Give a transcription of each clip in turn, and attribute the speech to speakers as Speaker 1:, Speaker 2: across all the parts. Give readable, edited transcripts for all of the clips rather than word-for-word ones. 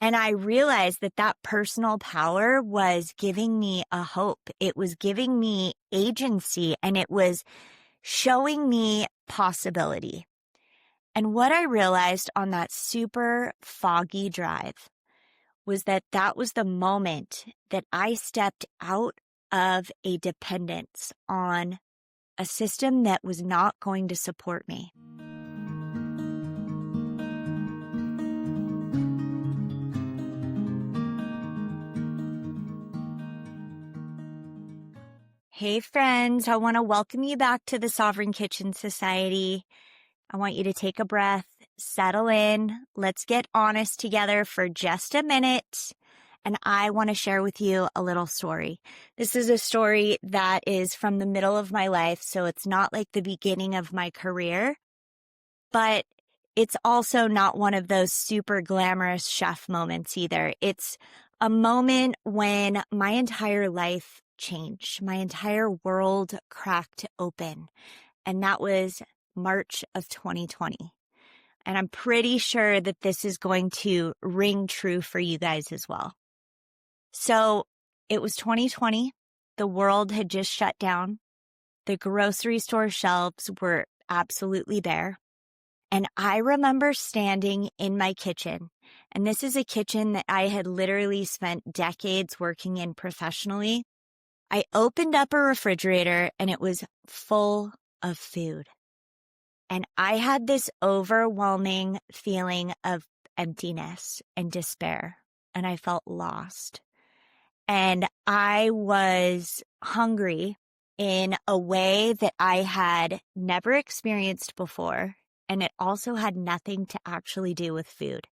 Speaker 1: And I realized that that personal power was giving me a hope. It was giving me agency, and it was showing me possibility. And what I realized on that super foggy drive was that that was the moment that I stepped out of a dependence on a system that was not going to support me. Hey friends, I want to welcome you back to the Sovereign Kitchen Society. I want you to take a breath, settle in. Let's get honest together for just a minute. And I want to share with you a little story. This is a story that is from the middle of my life, so it's not like the beginning of my career, but it's also not one of those super glamorous chef moments either. It's a moment when my entire life changed. My entire world cracked open. And that was March of 2020. And I'm pretty sure that this is going to ring true for you guys as well. So it was 2020. The world had just shut down. The grocery store shelves were absolutely bare. And I remember standing in my kitchen, and this is a kitchen that I had literally spent decades working in professionally. I opened up a refrigerator and it was full of food. And I had this overwhelming feeling of emptiness and despair, and I felt lost. And I was hungry in a way that I had never experienced before. And it also had nothing to actually do with food.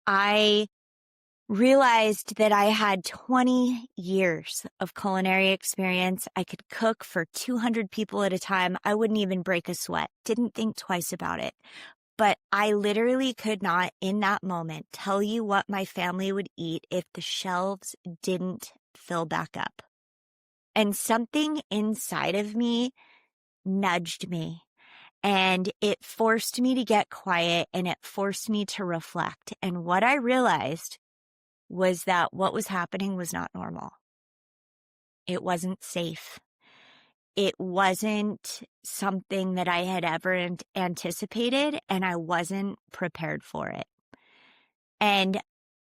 Speaker 1: I realized that I had 20 years of culinary experience. I could cook for 200 people at a time. I wouldn't even break a sweat. Didn't think twice about it. But I literally could not, in that moment, tell you what my family would eat if the shelves didn't fill back up. And something inside of me nudged me. And it forced me to get quiet, and it forced me to reflect. And what I realized was that what was happening was not normal. It wasn't safe. It wasn't something that I had ever anticipated, and I wasn't prepared for it. And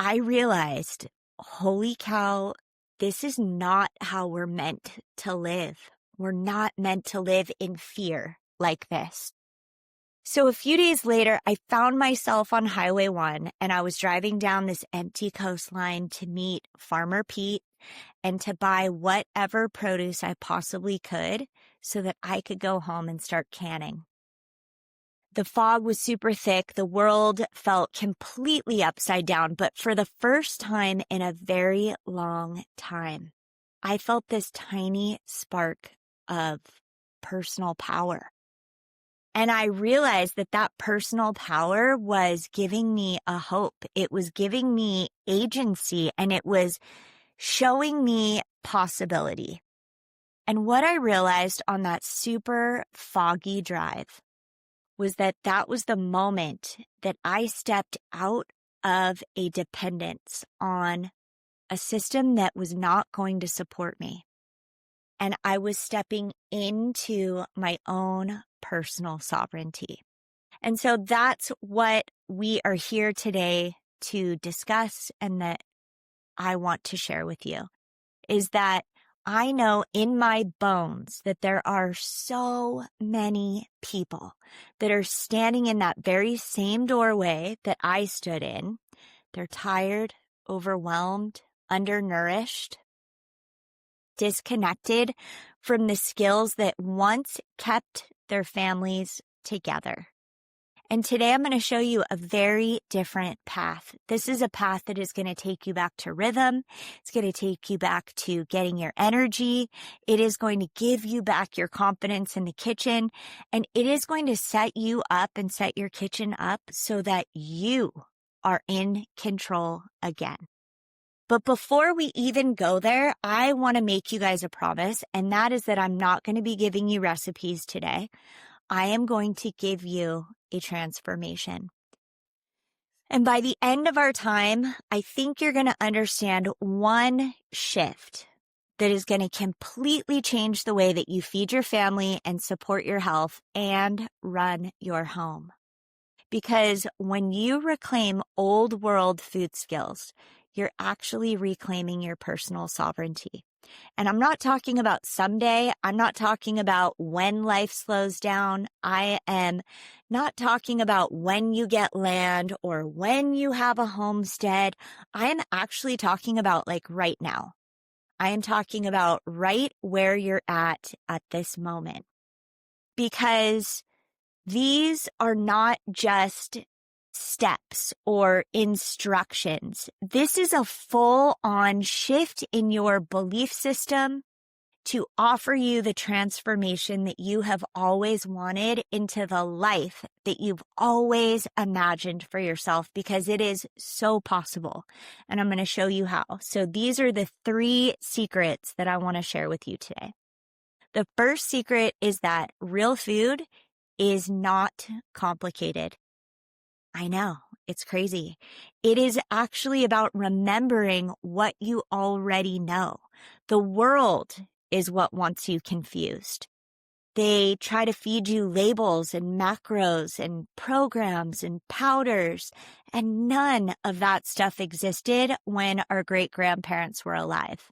Speaker 1: I realized, holy cow, this is not how we're meant to live. We're not meant to live in fear like this. So a few days later, I found myself on Highway 1, and I was driving down this empty coastline to meet Farmer Pete and to buy whatever produce I possibly could so that I could go home and start canning. The fog was super thick. The world felt completely upside down, but for the first time in a very long time, I felt this tiny spark of personal power. And I realized that that personal power was giving me a hope. It was giving me agency, and it was showing me possibility. And what I realized on that super foggy drive was that that was the moment that I stepped out of a dependence on a system that was not going to support me. And I was stepping into my own personal sovereignty. And so that's what we are here today to discuss, and that I want to share with you, is that I know in my bones that there are so many people that are standing in that very same doorway that I stood in. They're tired, overwhelmed, undernourished, disconnected from the skills that once kept their families together. And today I'm going to show you a very different path. This is a path that is going to take you back to rhythm. It's going to take you back to getting your energy. It is going to give you back your confidence in the kitchen. And it is going to set you up and set your kitchen up so that you are in control again. But before we even go there, I want to make you guys a promise, and that is that I'm not going to be giving you recipes today. I am going to give you a transformation. And by the end of our time, I think you're going to understand one shift that is going to completely change the way that you feed your family and support your health and run your home. Because when you reclaim old world food skills, you're actually reclaiming your personal sovereignty. And I'm not talking about someday. I'm not talking about when life slows down. I am not talking about when you get land or when you have a homestead. I am actually talking about like right now. I am talking about right where you're at this moment. Because these are not just steps or instructions. This is a full-on shift in your belief system to offer you the transformation that you have always wanted into the life that you've always imagined for yourself, because it is so possible. And I'm going to show you how. So these are the 3 secrets that I want to share with you today. The first secret is that real food is not complicated. I know, it's crazy. It is actually about remembering what you already know. The world is what wants you confused. They try to feed you labels and macros and programs and powders, and none of that stuff existed when our great-grandparents were alive.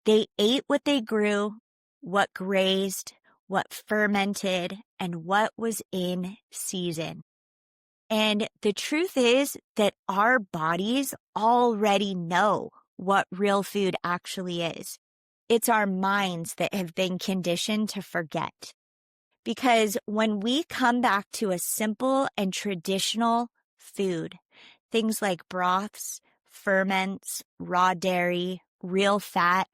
Speaker 1: They ate what they grew, what grazed, what fermented, and what was in season. And the truth is that our bodies already know what real food actually is. It's our minds that have been conditioned to forget. Because when we come back to a simple and traditional food, things like broths, ferments, raw dairy, real fat,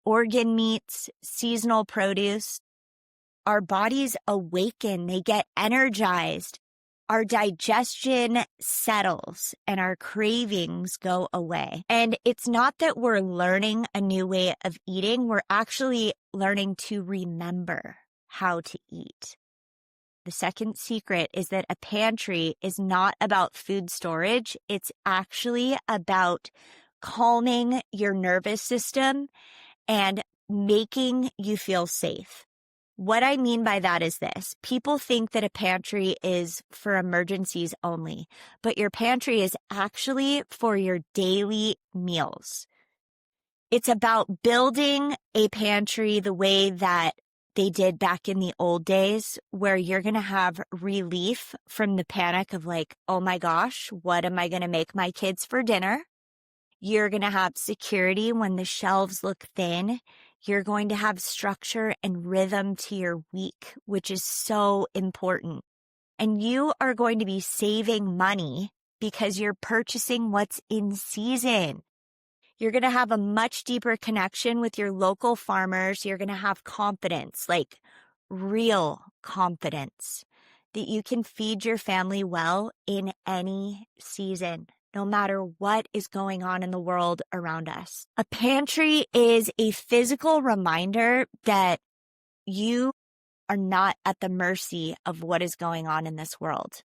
Speaker 1: organ meats, seasonal produce, our bodies awaken, they get energized, our digestion settles, and our cravings go away. And it's not that we're learning a new way of eating, we're actually learning to remember how to eat. The second secret is that a pantry is not about food storage. It's actually about calming your nervous system and making you feel safe. What I mean by that is this. People think that a pantry is for emergencies only, but your pantry is actually for your daily meals. It's about building a pantry the way that they did back in the old days, where you're going to have relief from the panic of like, oh my gosh, what am I going to make my kids for dinner? You're going to have security when the shelves look thin. You're going to have structure and rhythm to your week, which is so important. And you are going to be saving money because you're purchasing what's in season. You're going to have a much deeper connection with your local farmers. You're going to have confidence, like real confidence, that you can feed your family well in any season, no matter what is going on in the world around us. A pantry is a physical reminder that you are not at the mercy of what is going on in this world.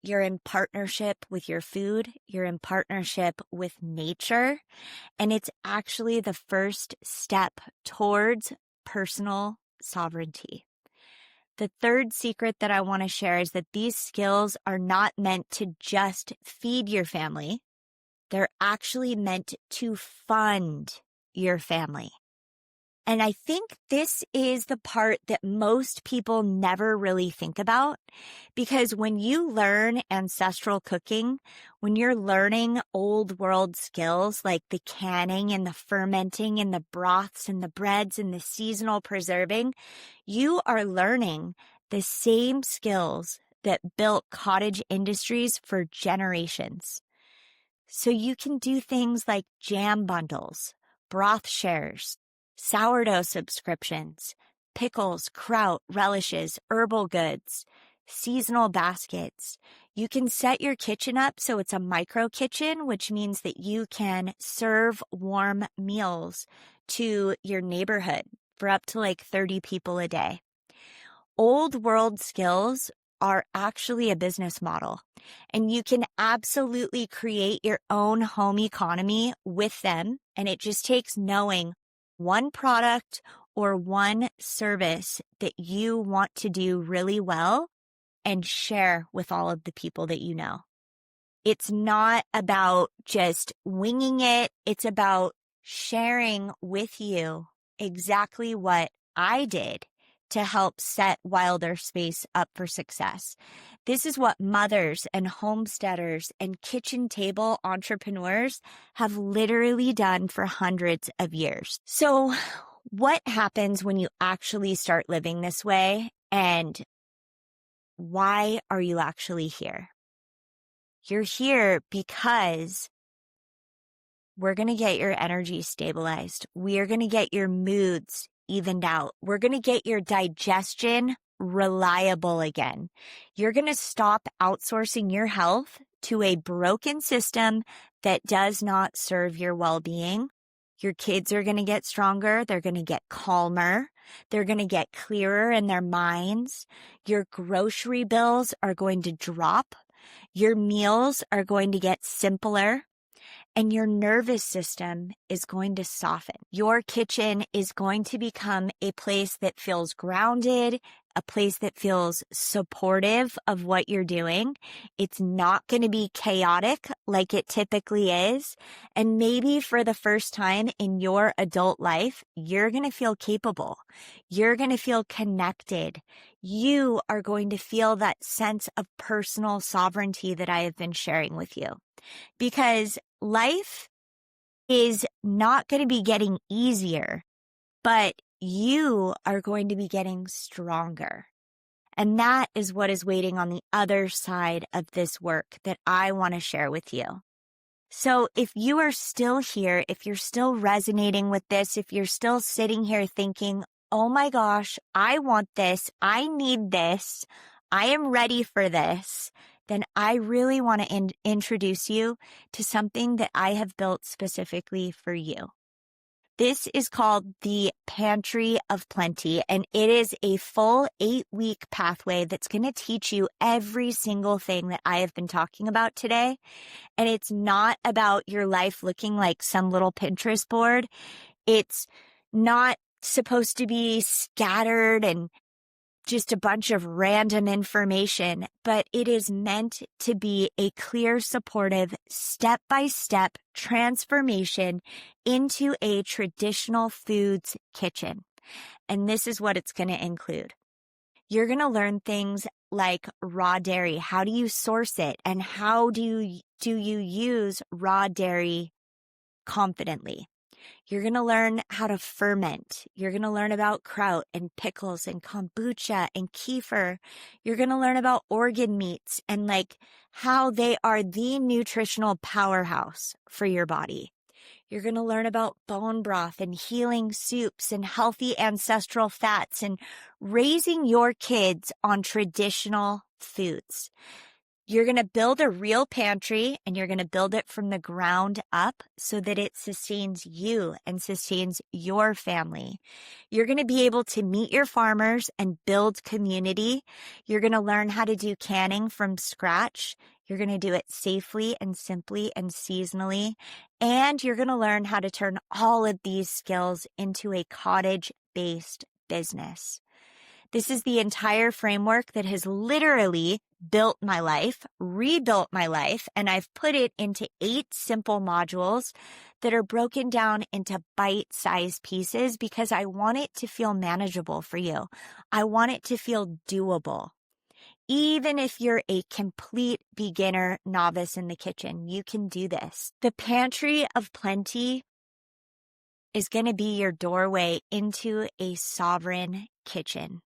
Speaker 1: You're in partnership with your food. You're in partnership with nature. And it's actually the first step towards personal sovereignty. The third secret that I want to share is that these skills are not meant to just feed your family. They're actually meant to fund your family. And I think this is the part that most people never really think about, because when you learn ancestral cooking, when you're learning old world skills like the canning and the fermenting and the broths and the breads and the seasonal preserving, you are learning the same skills that built cottage industries for generations. So you can do things like jam bundles, broth shares, sourdough subscriptions, pickles, kraut, relishes, herbal goods, seasonal baskets. You can set your kitchen up so it's a micro kitchen, which means that you can serve warm meals to your neighborhood for up to like 30 people a day. Old world skills are actually a business model, and you can absolutely create your own home economy with them. And it just takes knowing one product or one service that you want to do really well and share with all of the people that you know. It's not about just winging it. It's about sharing with you exactly what I did to help set Wilder Space up for success. This is what mothers and homesteaders and kitchen table entrepreneurs have literally done for hundreds of years. So what happens when you actually start living this way, and why are you actually here? You're here because we're going to get your energy stabilized. We are going to get your moods evened out. We're going to get your digestion reliable again. You're going to stop outsourcing your health to a broken system that does not serve your well-being. Your kids are going to get stronger. They're going to get calmer. They're going to get clearer in their minds. Your grocery bills are going to drop. Your meals are going to get simpler, and your nervous system is going to soften. Your kitchen is going to become a place that feels grounded, a place that feels supportive of what you're doing. It's not going to be chaotic like it typically is. And maybe for the first time in your adult life, you're going to feel capable. You're going to feel connected. You are going to feel that sense of personal sovereignty that I have been sharing with you. Because life is not going to be getting easier, but you are going to be getting stronger. And that is what is waiting on the other side of this work that I want to share with you. So if you are still here, if you're still resonating with this, if you're still sitting here thinking, oh my gosh, I want this, I need this, I am ready for this, then I really want to introduce you to something that I have built specifically for you. This is called the Pantry of Plenty, and it is a full 8-week pathway that's going to teach you every single thing that I have been talking about today. And it's not about your life looking like some little Pinterest board. It's not supposed to be scattered and just a bunch of random information, but it is meant to be a clear, supportive, step-by-step transformation into a traditional foods kitchen. And this is what it's going to include. You're going to learn things like raw dairy. How do you source it? And how do you use raw dairy confidently? You're going to learn how to ferment. You're going to learn about kraut and pickles and kombucha and kefir. You're going to learn about organ meats and like how they are the nutritional powerhouse for your body. You're going to learn about bone broth and healing soups and healthy ancestral fats and raising your kids on traditional foods. You're going to build a real pantry, and you're going to build it from the ground up so that it sustains you and sustains your family. You're going to be able to meet your farmers and build community. You're going to learn how to do canning from scratch. You're going to do it safely and simply and seasonally. And you're going to learn how to turn all of these skills into a cottage-based business. This is the entire framework that has literally built my life, rebuilt my life, and I've put it into 8 simple modules that are broken down into bite-sized pieces because I want it to feel manageable for you. I want it to feel doable. Even if you're a complete beginner novice in the kitchen, you can do this. The Pantry of Plenty is going to be your doorway into a sovereign kitchen.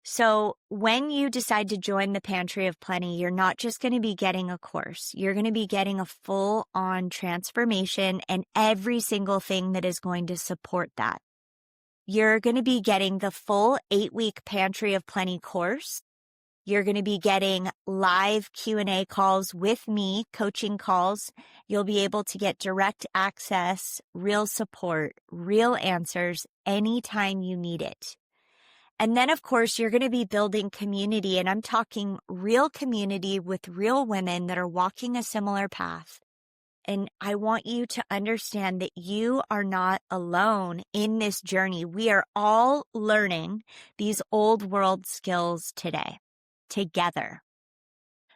Speaker 1: So when you decide to join the Pantry of Plenty, you're not just going to be getting a course. You're going to be getting a full-on transformation and every single thing that is going to support that. You're going to be getting the full 8-week Pantry of Plenty course. You're going to be getting live Q&A calls with me, coaching calls. You'll be able to get direct access, real support, real answers anytime you need it. And then, of course, you're going to be building community. And I'm talking real community with real women that are walking a similar path. And I want you to understand that you are not alone in this journey. We are all learning these old world skills today, together.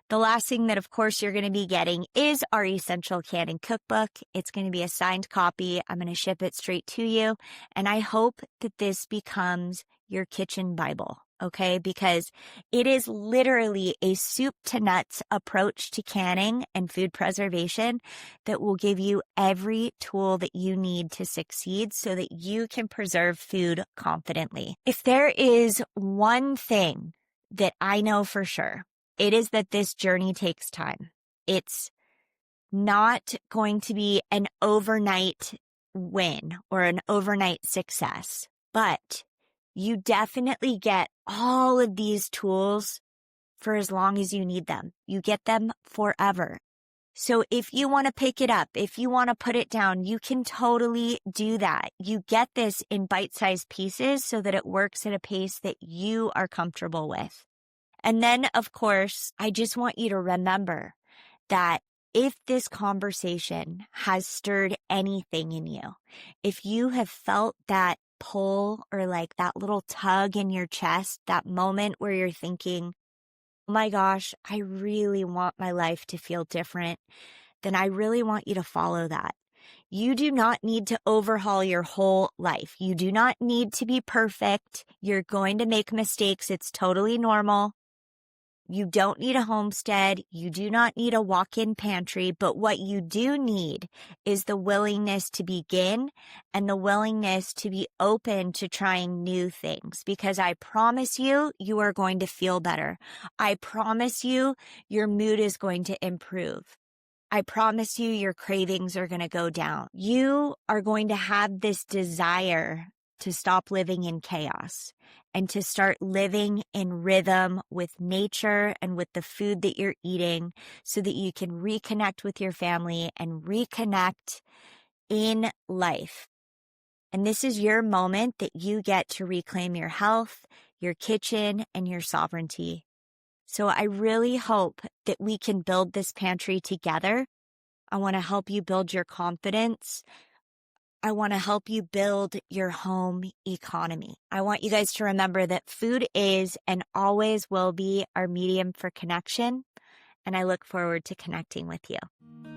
Speaker 1: The last thing that, of course, you're going to be getting is our essential canning cookbook. It's going to be a signed copy. I'm going to ship it straight to you. And I hope that this becomes your kitchen Bible, okay? Because it is literally a soup to nuts approach to canning and food preservation that will give you every tool that you need to succeed so that you can preserve food confidently. If there is one thing that I know for sure, it is that this journey takes time. It's not going to be an overnight win or an overnight success, but you definitely get all of these tools for as long as you need them. You get them forever. So if you want to pick it up, if you want to put it down, you can totally do that. You get this in bite-sized pieces so that it works at a pace that you are comfortable with. And then, of course, I just want you to remember that if this conversation has stirred anything in you, if you have felt that pull or like that little tug in your chest, that moment where you're thinking, oh my gosh, I really want my life to feel different, then I really want you to follow that. You do not need to overhaul your whole life. You do not need to be perfect. You're going to make mistakes. It's totally normal. You don't need a homestead. You do not need a walk-in pantry. But what you do need is the willingness to begin and the willingness to be open to trying new things. Because I promise you, you are going to feel better. I promise you, your mood is going to improve. I promise you, your cravings are going to go down. You are going to have this desire to stop living in chaos and to start living in rhythm with nature and with the food that you're eating so that you can reconnect with your family and reconnect in life. And this is your moment that you get to reclaim your health, your kitchen, and your sovereignty. So I really hope that we can build this pantry together. I want to help you build your confidence. I want to help you build your home economy. I want you guys to remember that food is and always will be our medium for connection, and I look forward to connecting with you.